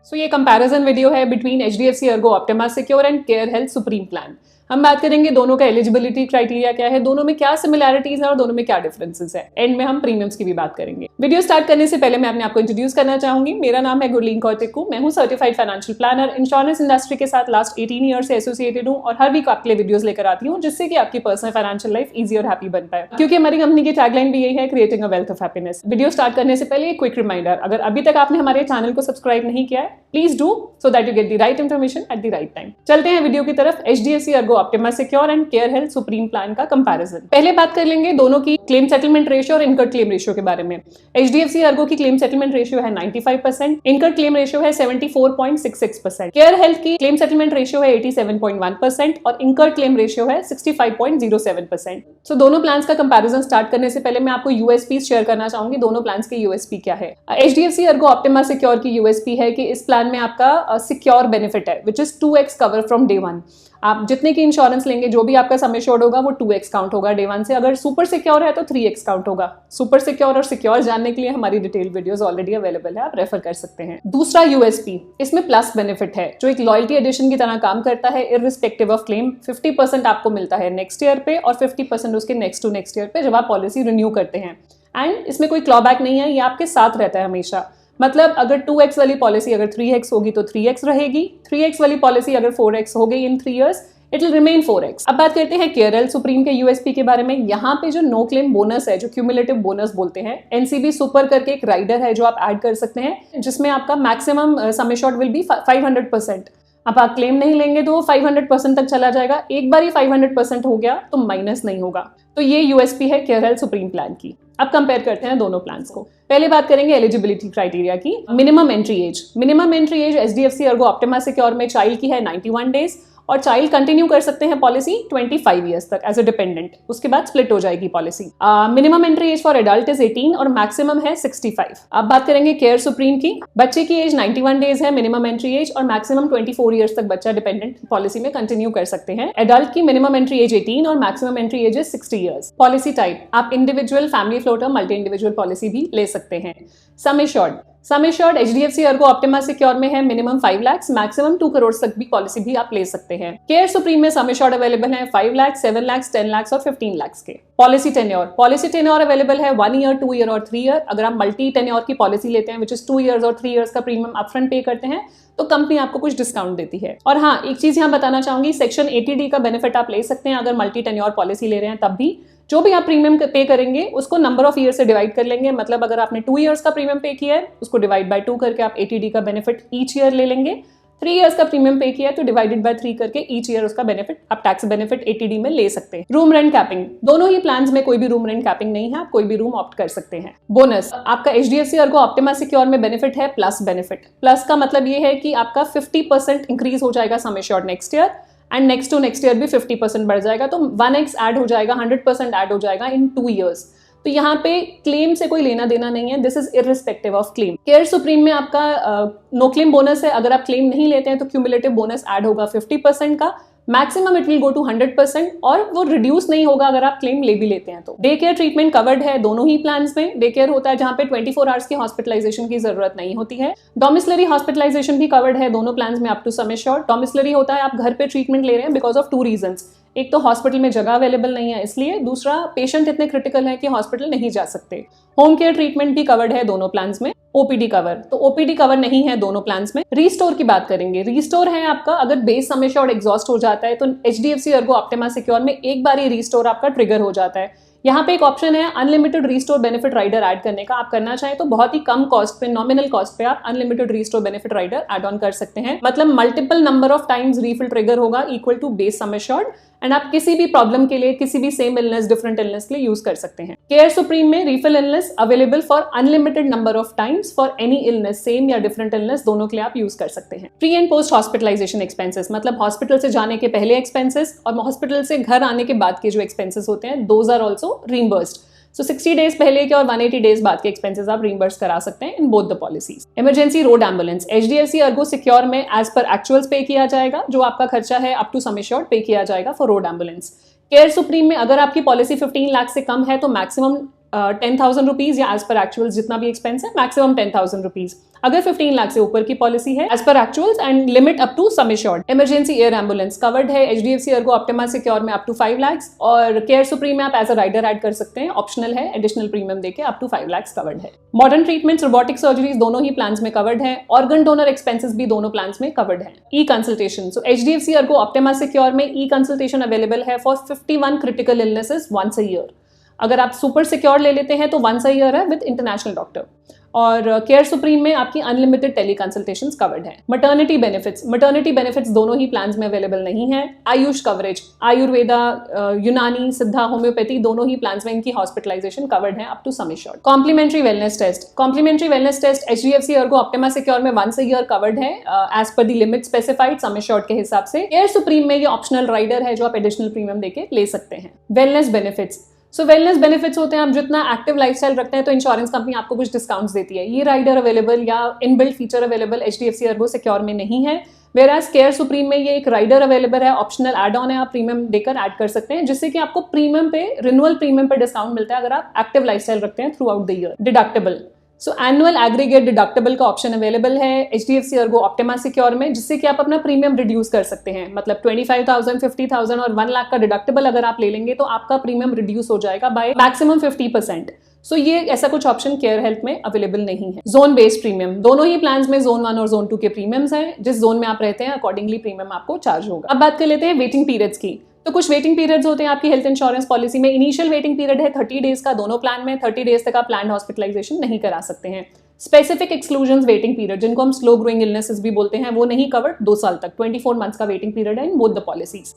सो ये comparison video है between HDFC ERGO Optima secure and care Health supreme plan. हम बात करेंगे दोनों का एलिजिबिलिटी क्राइटेरिया क्या है, दोनों में क्या सिमिलैरिटीज है और दोनों में क्या डिफरेंसेस है। एंड में हम प्रीमियम्स की भी बात करेंगे। वीडियो स्टार्ट करने से पहले मैं अपने आपको इंट्रोड्यूस करना चाहूंगी। मेरा नाम है गुरलीन कौतिकू। मैं हूं certified financial planner. Insurance industry के साथ लास्ट 18 ईयर से एसोसिएटेड हूं और हर वीक आपके लिए वीडियोस लेकर आती हूं जिससे कि आपकी पर्सनल फाइनेंशियल लाइफ इजी और हैप्पी बन पाए, क्योंकि हमारी कंपनी की टैगलाइन भी यही है, creating a wealth of happiness. Video start करने से पहले एक क्विक रिमाइंडर, अगर अभी तक आपने हमारे चैनल को सब्सक्राइब नहीं किया है please do so that you get the right information at the right time. चलते हैं वीडियो की तरफ। HDFC ERGO Optima secure and care Health supreme plan का कंपैरिजन। पहले बात कर लेंगे दोनों की क्लेम सेटलमेंट रेशियो और इनकर्ड क्लेम रेशियो के बारे में। एचडीएफसी अर्गो की क्लेम सेटलमेंट रेशियो है 95%, इनकर्ड क्लेम रेशियो है 74.66%। केयर हेल्थ की क्लेम सेटलमेंट रेशियो है 87.1% और इनकर्ड क्लेम रेशियो है 65.07%। सो दोनों प्लान्स का कंपैरिजन स्टार्ट करने से पहले मैं आपको यूएसपी शेयर करना चाहूंगी। दोनों प्लान्स के यूएसपी क्या है। एचडीएफसी अर्गो ऑप्टिमा सिक्योर की यूएसपी है कि इस प्लान में आपका सिक्योर बेनिफिट है which is 2x cover from day 1। आप जितने की इंश्योरेंस लेंगे, जो भी आपका सम एश्योर्ड होगा वो 2x काउंट होगा डे 1 से। अगर सुपर सिक्योर है तो 3x काउंट होगा। सुपर सिक्योर और सिक्योर जानने के लिए हमारी डिटेल वीडियोस ऑलरेडी अवेलेबल है, आप रेफर कर सकते हैं। दूसरा यूएसपी, इसमें प्लस बेनिफिट है जो एक लॉयल्टी एडिशन की तरह काम करता है। इररिस्पेक्टिव ऑफ क्लेम 50% आपको मिलता है नेक्स्ट ईयर पे और 50% उसके नेक्स्ट टू नेक्स्ट ईयर पे जब आप पॉलिसी रिन्यू करते हैं। एंड इसमें कोई क्लॉबैक नहीं है, ये आपके साथ रहता है हमेशा। मतलब अगर 2x वाली पॉलिसी अगर 3x होगी तो 3x रहेगी, 3x वाली पॉलिसी अगर 4x हो गई इन 3 years it will remain 4x। अब बात करते हैं केयर हेल्थ सुप्रीम के यूएसपी के बारे में। यहाँ पे जो नो क्लेम बोनस है, जो क्यूमुलेटिव बोनस बोलते हैं, एनसीबी सुपर करके एक राइडर है जो आप ऐड कर सकते हैं जिसमें आपका maximum sum assured will be 500%। अब आप क्लेम नहीं लेंगे तो वो 500% तक चला जाएगा। एक बार ही 500% हो गया तो माइनस नहीं होगा। तो ये यूएसपी है केयर हेल्थ सुप्रीम प्लान की। अब कंपेयर करते हैं दोनों प्लान्स को। पहले बात करेंगे एलिजिबिलिटी क्राइटेरिया की। Minimum entry age. Minimum entry age HDFC ERGO Optima Secure में चाइल्ड की है 91 डेज और चाइल्ड कंटिन्यू कर सकते हैं पॉलिसी 25 इयर्स तक एज अ डिपेंडेंट। उसके बाद स्प्लिट हो जाएगी policy. Minimum entry age for adult is 18 और मैक्सिमम है 65। अब बात करेंगे केयर सुप्रीम की। बच्चे की एज 91 डेज है मिनिमम एंट्री एज और मैक्सिमम 24 इयर्स तक बच्चा डिपेंडेंट पॉलिसी में कंटिन्यू कर सकते हैं। एडल्ट की मिनिमम एंट्री एज 18 और maximum entry age is 60 years. Policy type, आप individual, family floater, multi individual policy भी ले सकते हैं। Sum assured. Sum assured HDFC ERGO Optima Secure में है मिनिमम 5 लाख, मैक्सिमम 2 करोड़ तक भी पॉलिसी भी आप ले सकते हैं। केयर सुप्रीम में सम एश्योर्ड अवेलेबल है 5 लाख, 7 लाख, 10 लाख और 15 लाख के। Policy tenure. Policy tenure available है 1 ईयर, 2 ईयर और 3 ईयर। अगर आप मल्टी टेन्योर की पॉलिसी लेते हैं विच इज 2 ईयर्स और 3 ईयर्स का प्रीमियम अपफ्रंट पे करते हैं तो कंपनी आपको कुछ डिस्काउंट देती है। और हाँ, एक चीज यहाँ बताना चाहूंगी, सेक्शन 80D का बेनिफिट आप ले सकते हैं अगर मल्टी टेन्योर पॉलिसी ले रहे हैं। तब भी जो भी आप प्रीमियम पे करेंगे उसको नंबर ऑफ ईयर से डिवाइड कर लेंगे। मतलब अगर आपने 2 इयर्स का प्रीमियम पे किया है उसको डिवाइड बाय 2 करके आप 80D का बेनिफिट ईच ईयर ले लेंगे। 3 इयर्स का प्रीमियम पे किया है तो डिवाइडेड बाय 3 करके ईच ईयर उसका बेनिफिट आप टैक्स बेनिफिट 80D में ले सकते हैं। रूम रेंट कैपिंग, दोनों ही प्लान्स में कोई भी रूम रेंट कैपिंग नहीं है, आप कोई भी रूम ऑप्ट कर सकते हैं। बोनस, आपका एचडीएफसी अर्गो ऑप्टिमा सिक्योर में बेनिफिट है प्लस बेनिफिट। प्लस का मतलब ये है कि आपका 50% इंक्रीज हो जाएगा sum assured next year and next to next year भी 50% बढ़ जाएगा तो 1x ऐड हो जाएगा, 100% ऐड हो जाएगा इन 2 इयर्स। तो यहाँ पे क्लेम से कोई लेना देना नहीं है, this is irrespective of claim. Care Supreme में आपका नो क्लेम बोनस है, अगर आप क्लेम नहीं लेते हैं तो क्यूमुलेटिव बोनस ऐड होगा 50% का, maximum it will go to 100% और वो रिड्यूस नहीं होगा अगर आप क्लेम ले भी लेते हैं तो। डे केयर ट्रीटमेंट कवर्ड है दोनों ही प्लान्स में। डे केयर होता है जहां पे 24 आवर्स की हॉस्पिटलाइजेशन की जरूरत नहीं होती है। डोमिसलरी हॉस्पिटलाइजेशन भी कवर्ड है दोनों प्लान्स में up to sum assured. Domiciliary होता है आप घर पे ट्रीटमेंट ले रहे हैं बिकॉज ऑफ 2 रीजंस। एक तो हॉस्पिटल में जगह अवेलेबल नहीं है इसलिए, दूसरा पेशेंट इतने क्रिटिकल है कि हॉस्पिटल नहीं जा सकते। होम केयर ट्रीटमेंट भी कवर्ड है दोनों प्लान्स में। ओपीडी कवर, तो ओपीडी कवर नहीं है दोनों प्लान्स में। रीस्टोर की बात करेंगे। रीस्टोर है आपका अगर बेस सम एश्योर्ड एग्जॉस्ट हो जाता है तो एचडीएफसी अर्गो ऑप्टिमा सिक्योर में एक बार ही रीस्टोर आपका ट्रिगर हो जाता है। यहाँ पे एक ऑप्शन है unlimited restore benefit rider add करने का। आप करना चाहें तो बहुत ही कम कॉस्ट पे, नॉमिनल कॉस्ट पे आप unlimited restore benefit rider add on कर सकते हैं। मतलब multiple number of times refill trigger होगा equal to base sum assured and आप किसी भी प्रॉब्लम के लिए, किसी भी सेम इलनेस, डिफरेंट इलनेस के लिए यूज कर सकते हैं। केयर सुप्रीम में refill illness available for unlimited number of times for any illness, same या डिफरेंट इलनेस दोनों के लिए आप यूज कर सकते हैं। Pre and post hospitalisation expenses, मतलब हॉस्पिटल से जाने के पहले एक्सपेंसेस और हॉस्पिटल से घर आने के बाद के जो एक्सपेंसेस होते हैं, those are also reimbursed. So 60 days पहले के और 180 डेज बाद के एक्सपेंसेस आप रीइंबर्स करा सकते हैं इन both the policies. Emergency road ambulance HDFC Ergo secure में एज पर एक्चुअल्स पे किया जाएगा, जो आपका खर्चा है अप टू सम एश्योर्ड पे किया जाएगा for road ambulance. Care Supreme में अगर आपकी पॉलिसी 15 लाख से कम है तो मैक्सिमम 10,000 रुपीज या एज पर एक्चुअल्स जितना भी एक्सपेंस है, मैक्सिमम 10,000 रुपीज। अगर 15 लाख से ऊपर की पॉलिसी है as per actuals and limit up to sum assured. Emergency air ambulance covered है HDFC ERGO ऑप्टिमा सिक्योर में अप टू 5 लाख, और केयर सुप्रीम में आप एज अ राइडर ऐड कर सकते हैं, ऑप्शनल है, एडिशनल प्रीमियम देके अप टू 5 लाख कवर्ड है। मॉडर्न ट्रीटमेंट्स, रोबोटिक सर्जरीज दोनों ही प्लान्स में कवर्ड है। ऑर्गन डोनर एक्सपेंसेस भी दोनों प्लान्स में कवर्ड है। E consultation, so HDFC ERGO Optima Secure में ई कंसल्टेशन अवेलेबल है for 51 critical illnesses once a year. अगर आप सुपर सिक्योर ले लेते हैं तो वंस अ ईयर है विद इंटरनेशनल डॉक्टर। और केयर सुप्रीम में आपकी अनलिमिटेड टेली कंसल्टेशंस कवर्ड है। मैटरनिटी बेनिफिट्स दोनों ही प्लान्स में अवेलेबल नहीं है। आयुष कवरेज, आयुर्वेदा, यूनानी, सिद्धा, होम्योपैथी दोनों ही प्लान्स में इनकी हॉस्पिटलाइजेशन कवर्ड है up to sum assured. Complimentary wellness test HDFC ERGO Optima Secure में वंस अ ईयर कवर्ड है as per the limit specified sum assured के हिसाब से। केयर सुप्रीम में ये ऑप्शनल राइडर है जो आप एडिशनल प्रीमियम देके ले सकते हैं। वेलनेस बेनिफिट्स होते हैं, आप जितना एक्टिव लाइफस्टाइल रखते हैं तो इंश्योरेंस कंपनी आपको कुछ डिस्काउंट्स देती है। ये राइडर अवेलेबल या inbuilt feature available HDFC ERGO secure में नहीं है। वेराज केयर सुप्रीम में ये एक राइडर अवेलेबल है, ऑप्शनल एड ऑन है, आप प्रीमियम देकर ऐड कर सकते हैं, जिससे कि आपको प्रीमियम पे, रिन्यूअल प्रीमियम पे डिस्काउंट मिलता है अगर आप एक्टिव लाइफस्टाइल रखते हैं through out the year. Deductible, so annual aggregate deductible का ऑप्शन अवेलेबल है HDFC ERGO ऑप्टिमा सिक्योर में, जिससे कि आप अपना प्रीमियम रिड्यूस कर सकते हैं। मतलब 25,000, 50,000 और 1 लाख का डिडक्टेबल अगर आप ले लेंगे तो आपका प्रीमियम रिड्यूस हो जाएगा बाय मैक्सिमम 50%। सो ये ऐसा कुछ ऑप्शन केयर हेल्थ में अवेलेबल नहीं है। जोन बेस्ड प्रीमियम, दोनों ही प्लान्स में जोन 1 और जोन 2 के प्रीमियम्स हैं। जिस जोन में आप रहते हैं अकॉर्डिंगली प्रीमियम आपको चार्ज होगा। अब बात कर लेते हैं वेटिंग पीरियड्स की। तो कुछ वेटिंग पीरियड्स होते हैं आपकी हेल्थ इंश्योरेंस पॉलिसी में। इनिशियल वेटिंग पीरियड है 30 डेज का दोनों प्लान में। 30 डेज तक आप प्लान हॉस्पिटलाइजेशन नहीं करा सकते हैं। स्पेसिफिक एक्सक्लूजन वेटिंग पीरियड, जिनको हम स्लो ग्रोइंग इलनेसेस भी बोलते हैं, वो नहीं कवर्ड 2 साल तक। 24 मंथ्स का वेटिंग पीरियड है in both the policies.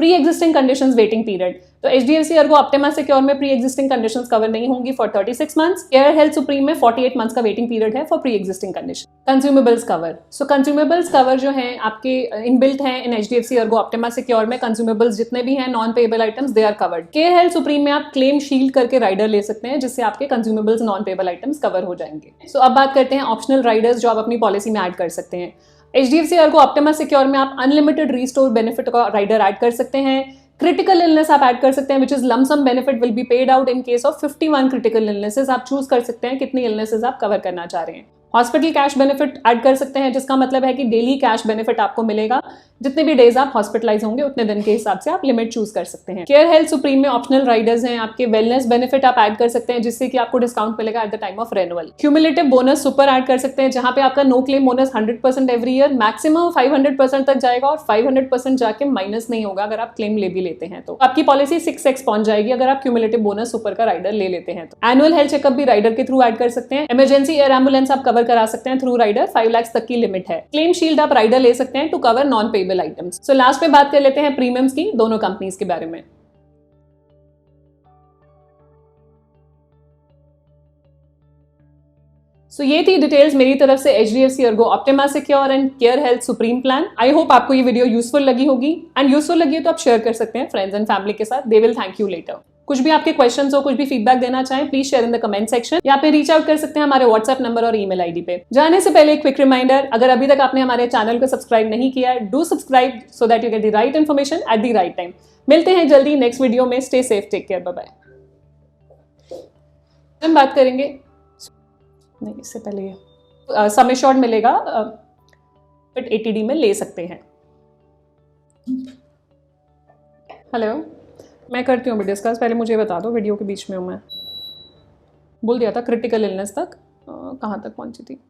Pre existing conditions waiting period, तो HDFC ERGO ऑप्टिमा सिक्योर में प्री एग्जिस्टिंग कंडीशंस कवर नहीं होंगी for 36 months. Care Health Supreme में 48 मंथ्स का वेटिंग पीरियड है for pre existing condition. Consumables cover, so consumables cover जो हैं आपके इनबिल्ट हैं in HDFC ERGO Optima Secure में। कंज्यूमेबल्स जितने भी हैं non payable items they are covered. Care Health Supreme में आप क्लेम शील्ड करके राइडर ले सकते हैं, जिससे आपके consumables non payable items cover हो जाएंगे। सो अब बात करते हैं ऑप्शनल राइडर्स जो आप अपनी पॉलिसी में ऐड कर सकते हैं। HDFC ERGO ऑप्टिमा सिक्योर में आप अनलिमिटेड रीस्टोर बेनिफिट का राइडर ऐड कर सकते हैं। क्रिटिकल इलनेस आप ऐड कर सकते हैं, which is lump sum benefit will be paid out in case of 51 critical illnesses. आप चूज कर सकते हैं कितनी इलनेसेस आप कवर करना चाह रहे हैं। हॉस्पिटल कैश बेनिफिट ऐड कर सकते हैं, जिसका मतलब है कि डेली कैश बेनिफिट आपको मिलेगा। जितने भी डेज आप हॉस्पिटलाइज होंगे उतने दिन के हिसाब से आप लिमिट चूज कर सकते हैं। केयर हेल्थ सुप्रीम में ऑप्शनल राइडर्स हैं आपके। वेलनेस बेनिफिट आप ऐड कर सकते हैं, जिससे कि आपको डिस्काउंट मिलेगा at the time of renewal. Cumulative bonus super add कर सकते हैं, जहां पे आपका no claim bonus 100% every year, maximum 500% तक जाएगा और 500% जाके माइनस नहीं होगा अगर आप क्लेम ले भी लेते हैं तो। आपकी पॉलिसी 6x पहुंच जाएगी अगर आप क्यूमुलेटिव बोनस सुपर का राइडर ले लेते हैं तो। एनुअल हेल्थ चेकअप भी राइडर के थ्रू ऐड कर सकते हैं। इमरजेंसी एयर एम्बुलेंस आप कवर करा सकते हैं थ्रू राइडर, 5 लाख तक की लिमिट है। क्लेम शील्ड आप राइडर ले सकते हैं to cover non payable items. So last पे बात कर लेते हैं प्रीमियम्स की दोनों कंपनीज के बारे में। सो ये थी डिटेल्स मेरी तरफ से HDFC ERGO Optima secure and care Health supreme plan. I hope आपको ये वीडियो यूजफुल लगी होगी, एंड यूजफुल लगी है तो आप शेयर कर सकते हैं फ्रेंड्स एंड फैमिली के साथ। They will thank you later. कुछ भी आपके क्वेश्चंस हो, कुछ भी फीडबैक देना चाहें, please share in the comment section, या फिर रीच आउट कर सकते हैं हमारे व्हाट्सएप नंबर और ईमेल आईडी पे। जाने से पहले एक क्विक रिमाइंडर, अगर अभी तक आपने हमारे चैनल को सब्सक्राइब नहीं किया है, do subscribe so that you get the right information at the right time. मिलते हैं जल्दी नेक्स्ट वीडियो में। Stay safe, take care, bye bye. हम बात करेंगे, नहीं इससे पहले सम एश्योर्ड मिलेगा, बट ATD में ले सकते हैं। हेलो, मैं करती हूँ अभी डिस्कस, पहले मुझे बता दो, वीडियो के बीच में हूँ मैं। बोल दिया था क्रिटिकल इलनेस तक, कहाँ तक पहुँची थी।